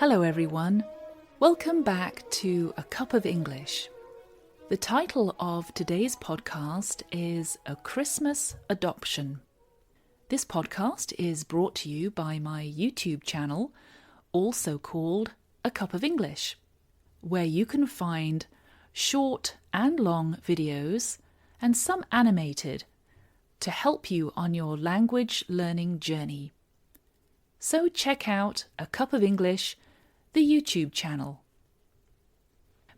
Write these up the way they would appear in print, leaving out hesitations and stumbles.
Hello everyone, welcome back to A Cup of English. The title of today's podcast is A Christmas Adoption. This podcast is brought to you by my YouTube channel, also called A Cup of English, where you can find short and long videos and some animated to help you on your language learning journey. So check out A Cup of English, the YouTube channel.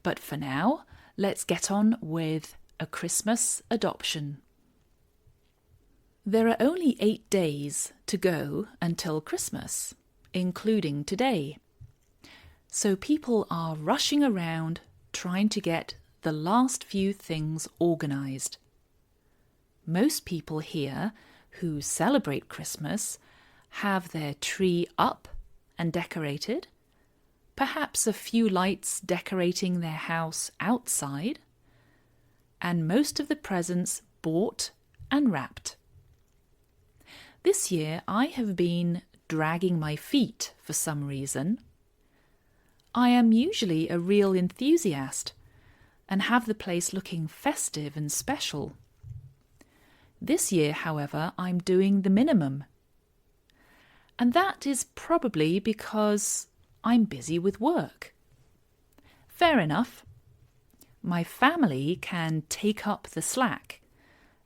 But for now, let's get on with A Christmas Adoption. There are only 8 days to go until Christmas, including today. So people are rushing around trying to get the last few things organised. Most people here who celebrate Christmas have their tree up and decorated, perhaps a few lights decorating their house outside, and most of the presents bought and wrapped. This year I have been dragging my feet for some reason. I am usually a real enthusiast and have the place looking festive and special. This year, however, I'm doing the minimum. And that is probably because I'm busy with work. Fair enough. My family can take up the slack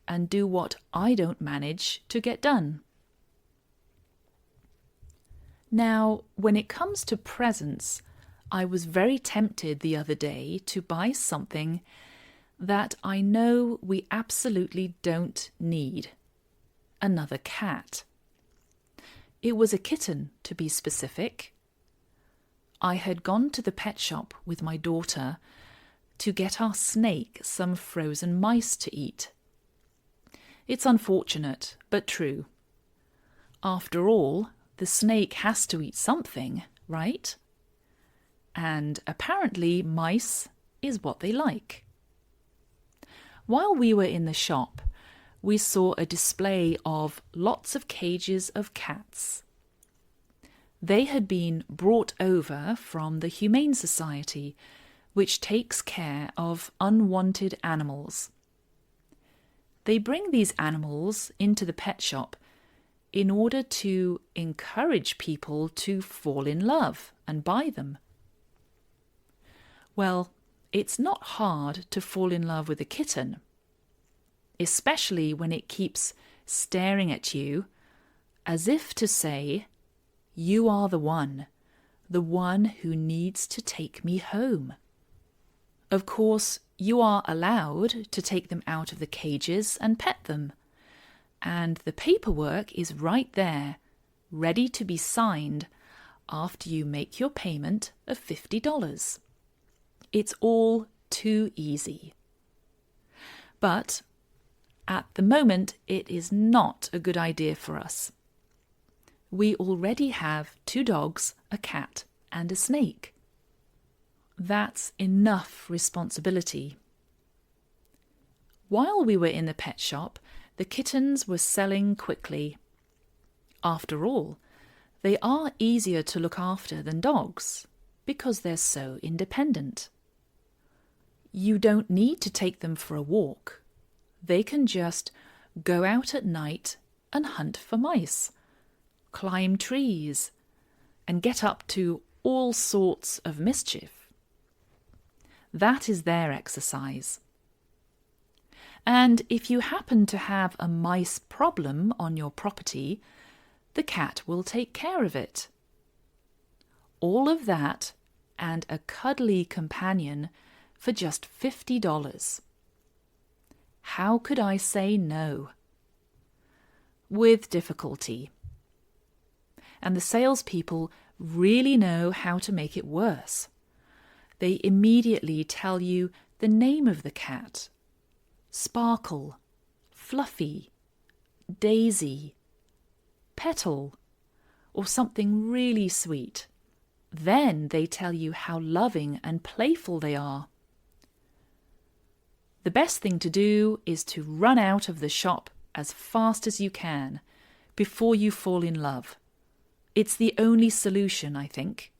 and do what I don't manage to get done. Now, when it comes to presents, I was very tempted the other day to buy something that I know we absolutely don't need. Another cat. It was a kitten, to be specific. I had gone to the pet shop with my daughter to get our snake some frozen mice to eat. It's unfortunate, but true. After all, the snake has to eat something, right? And apparently mice is what they like. While we were in the shop, we saw a display of lots of cages of cats. They had been brought over from the Humane Society, which takes care of unwanted animals. They bring these animals into the pet shop in order to encourage people to fall in love and buy them. Well, it's not hard to fall in love with a kitten, especially when it keeps staring at you as if to say, "You are the one who needs to take me home." Of course, you are allowed to take them out of the cages and pet them, and the paperwork is right there, ready to be signed after you make your payment of $50. It's all too easy. But at the moment, it is not a good idea for us. We already have 2 dogs, a cat, and a snake. That's enough responsibility. While we were in the pet shop, the kittens were selling quickly. After all, they are easier to look after than dogs because they're so independent. You don't need to take them for a walk. They can just go out at night and hunt for mice, climb trees, and get up to all sorts of mischief. That is their exercise. And if you happen to have a mice problem on your property, the cat will take care of it. All of that and a cuddly companion for just $50. How could I say no? With difficulty. And the salespeople really know how to make it worse. They immediately tell you the name of the cat. Sparkle, Fluffy, Daisy, Petal, or something really sweet. Then they tell you how loving and playful they are. The best thing to do is to run out of the shop as fast as you can before you fall in love. It's the only solution, I think.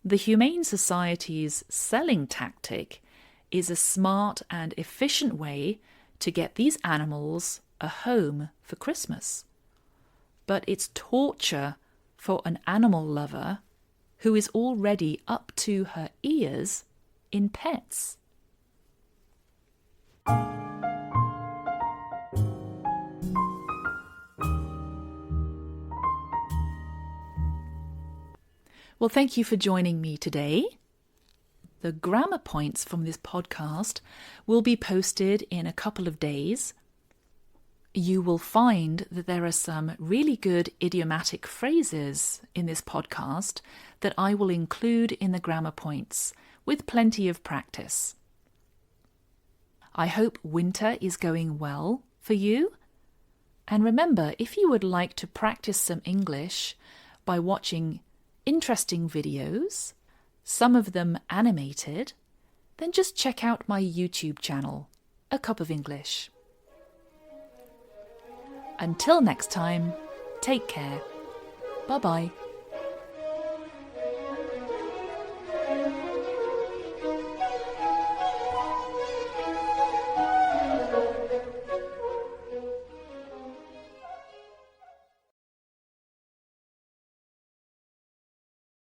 The Humane Society's selling tactic is a smart and efficient way to get these animals a home for Christmas. But it's torture for an animal lover who is already up to her ears in pets. Well, thank you for joining me today. The grammar points from this podcast will be posted in a couple of days. You will find that there are some really good idiomatic phrases in this podcast that I will include in the grammar points with plenty of practice. I hope winter is going well for you. And remember, if you would like to practice some English by watching interesting videos, some of them animated, then just check out my YouTube channel, A Cup of English. Until next time, take care. Bye-bye.